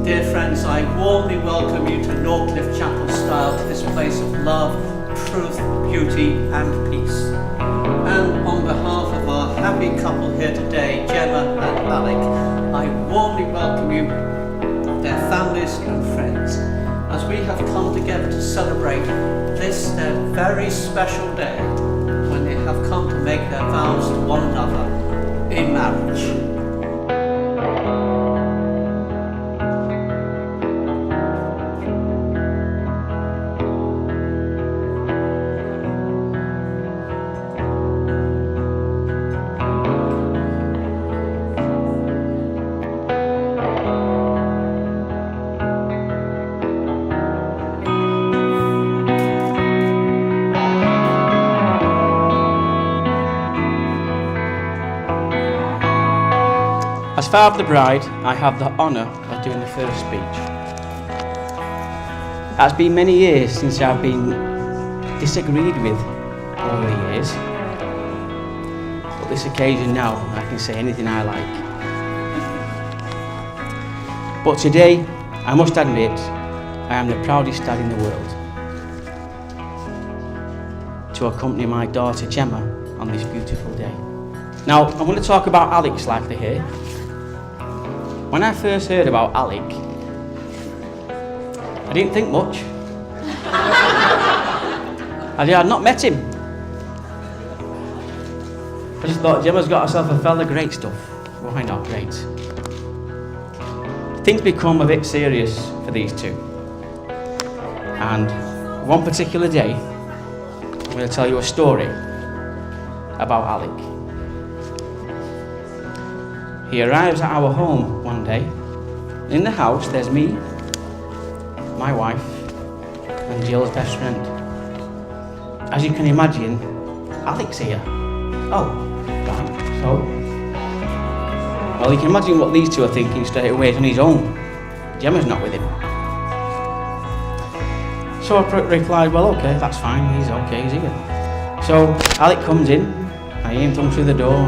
Dear friends, I warmly welcome you to Northcliffe Chapel Style, to this place of love, truth, beauty and peace. And on behalf of our happy couple here today, Gemma and Alec, I warmly welcome you, their families and friends, as we have come together to celebrate this their very special day when they have come to make their vows to one another in marriage. As father of the bride, I have the honour of doing the first speech. It has been many years since I've been disagreed with over the years, but this occasion now I can say anything I like. But today, I must admit, I am the proudest dad in the world to accompany my daughter Gemma on this beautiful day. Now, I'm going to talk about Alec's life here. When I first heard about Alec, I didn't think much. I had not met him. I just thought Gemma's got herself a fella, great stuff. Why not? Great. Things become a bit serious for these two. And one particular day, I'm going to tell you a story about Alec. He arrives at our home one day. In the house, there's me, my wife, and Jill's best friend. As you can imagine, Alec's here. Oh, right, so? Well, you can imagine what these two are thinking straight away. He's on his own. Gemma's not with him. So I replied, well, okay, that's fine. He's okay, he's here. So Alec comes in. I hear him come through the door.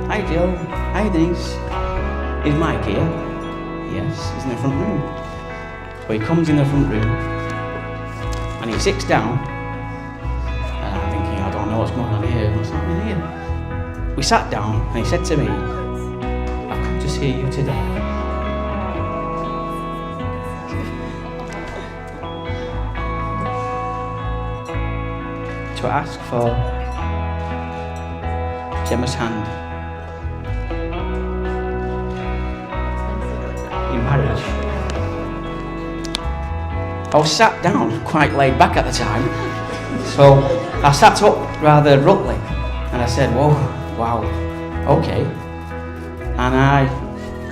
Hi, Jill. Hi, Denise. Is Mike here? Yes, he's in the front room. So he comes in the front room and he sits down, and I'm thinking, I don't know what's going on here, what's happening here? We sat down and he said to me, I've come to see you today. To ask for Gemma's hand in marriage. I was sat down quite laid back at the time, so I sat up rather abruptly and I said, whoa, wow, okay. And I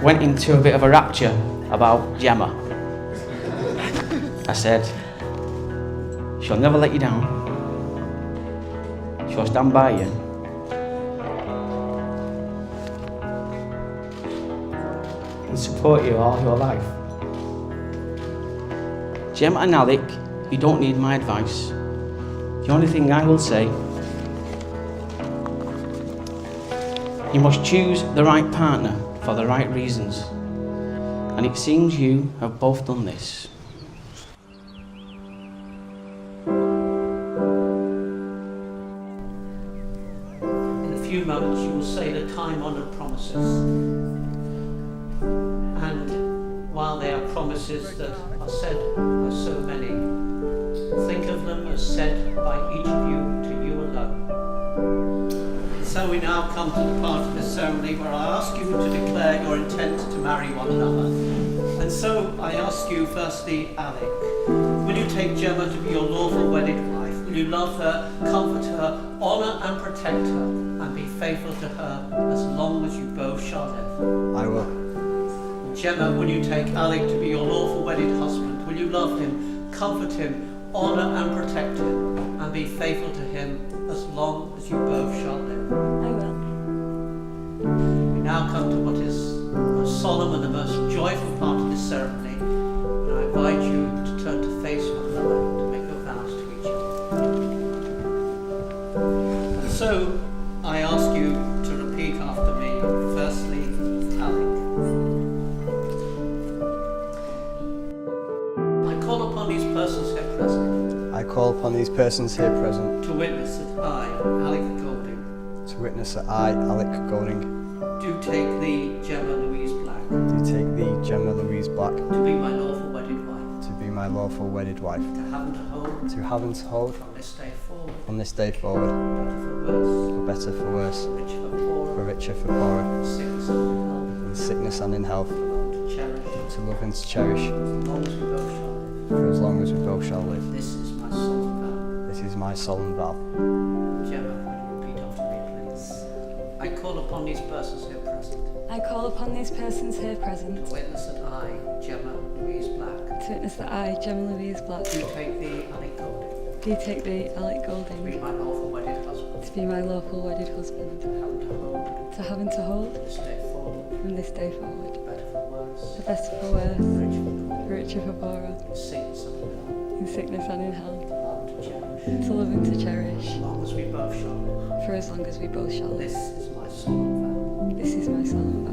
went into a bit of a rapture about Gemma. I said, she'll never let you down, she'll stand by you, and support you all your life. Gemma and Alec, you don't need my advice. The only thing I will say, you must choose the right partner for the right reasons. And it seems you have both done this. In a few moments you will say the time-honoured promises. And while they are promises that are said by so many, think of them as said by each of you to you alone. So we now come to the part of the ceremony where I ask you to declare your intent to marry one another. And so I ask you firstly, Alec, will you take Gemma to be your lawful wedded wife? Will you love her, comfort her, honour and protect her, and be faithful to her as long as you both shall live? I will. Gemma, will you take Alec to be your lawful wedded husband? Will you love him, comfort him, honour and protect him, and be faithful to him as long as you both shall live? I will. We now come to what is the most solemn and the most joyful part of this ceremony, and I invite you to turn to face one another to make your vows to each other. And so I ask you to repeat after me. Firstly, Alec. call upon these persons here present to witness that I, Alec Golding, do take thee, Gemma Louise Black, to be my lawful wedded wife, to have and to hold, from this day forward, for better, for worse, for richer, for poorer, in sickness and in health, to love and to cherish, for as long as we both shall live. This is my solemn vow. Gemma, will you repeat after me, please? I call upon these persons here present. To witness that I, Gemma Louise Black, do take thee, Alec Golding, to be my lawful wedded husband, to have and to hold, from this day forward, for better, for worse, for richer, for poorer, in sickness and in health, to love and to cherish, for as long as we both shall live. This is my solemn vow.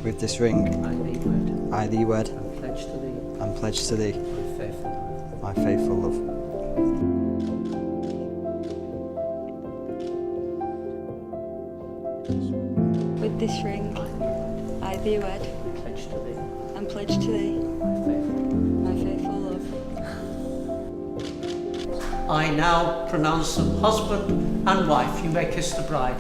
With this ring, I thee wed, and pledge to thee, my faithful love. With this ring, I thee wed, and pledge to thee, my faithful love. I now pronounce them husband and wife. You may kiss the bride.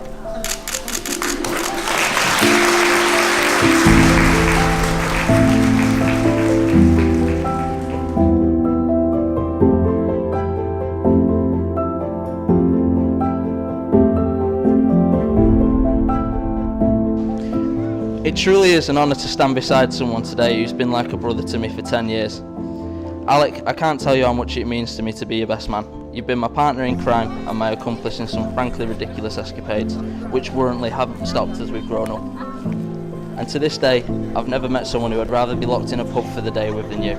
It truly is an honour to stand beside someone today who's been like a brother to me for 10 years. Alec, I can't tell you how much it means to me to be your best man. You've been my partner in crime and my accomplice in some frankly ridiculous escapades, which warrantly haven't stopped as we've grown up. And to this day, I've never met someone who I'd rather be locked in a pub for the day with than you.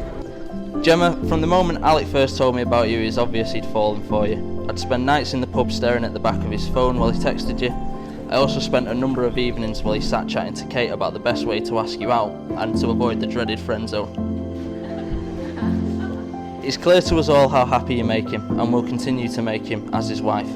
Gemma, from the moment Alec first told me about you, it's obvious he'd fallen for you. I'd spend nights in the pub staring at the back of his phone while he texted you. I also spent a number of evenings while he sat chatting to Kate about the best way to ask you out and to avoid the dreaded friend zone. It's clear to us all how happy you make him and will continue to make him as his wife.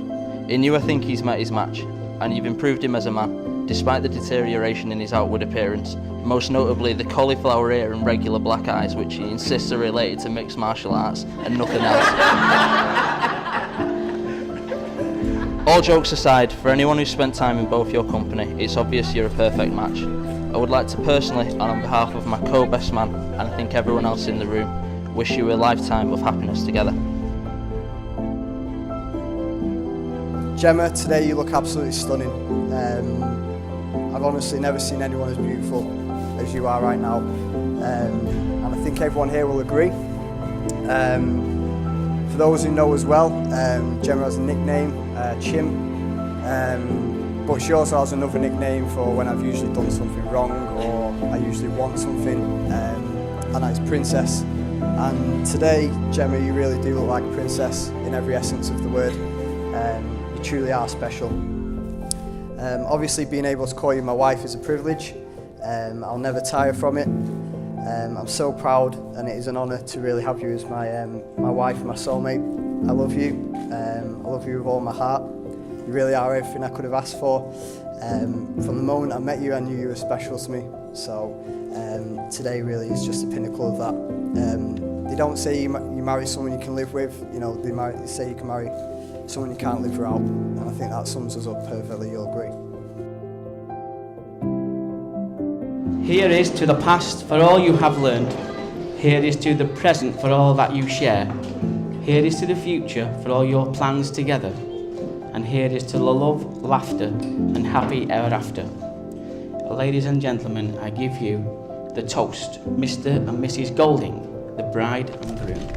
In you I think he's met his match, and you've improved him as a man, despite the deterioration in his outward appearance, most notably the cauliflower ear and regular black eyes, which he insists are related to mixed martial arts and nothing else. All jokes aside, for anyone who's spent time in both your company, it's obvious you're a perfect match. I would like to personally, and on behalf of my co-best man, and I think everyone else in the room, wish you a lifetime of happiness together. Gemma, today you look absolutely stunning. I've honestly never seen anyone as beautiful as you are right now, and I think everyone here will agree. For those who know as well, Gemma has a nickname, Chim, but she also has another nickname for when I've usually done something wrong or I usually want something, and that is Princess. And today, Gemma, you really do look like a princess in every essence of the word. You truly are special. Obviously, being able to call you my wife is a privilege. I'll never tire from it. I'm so proud, and it is an honour to really have you as my wife, my soulmate. I love you. I love you with all my heart. You really are everything I could have asked for. From the moment I met you, I knew you were special to me. So today really is just the pinnacle of that. They don't say you marry someone you can live with. You know, they say you can marry someone you can't live without. And I think that sums us up perfectly. You'll agree. Here is to the past for all you have learned. Here is to the present for all that you share. Here is to the future for all your plans together. And here is to the love, laughter, and happy ever after. Ladies and gentlemen, I give you the toast, Mr. and Mrs. Golding, the bride and groom.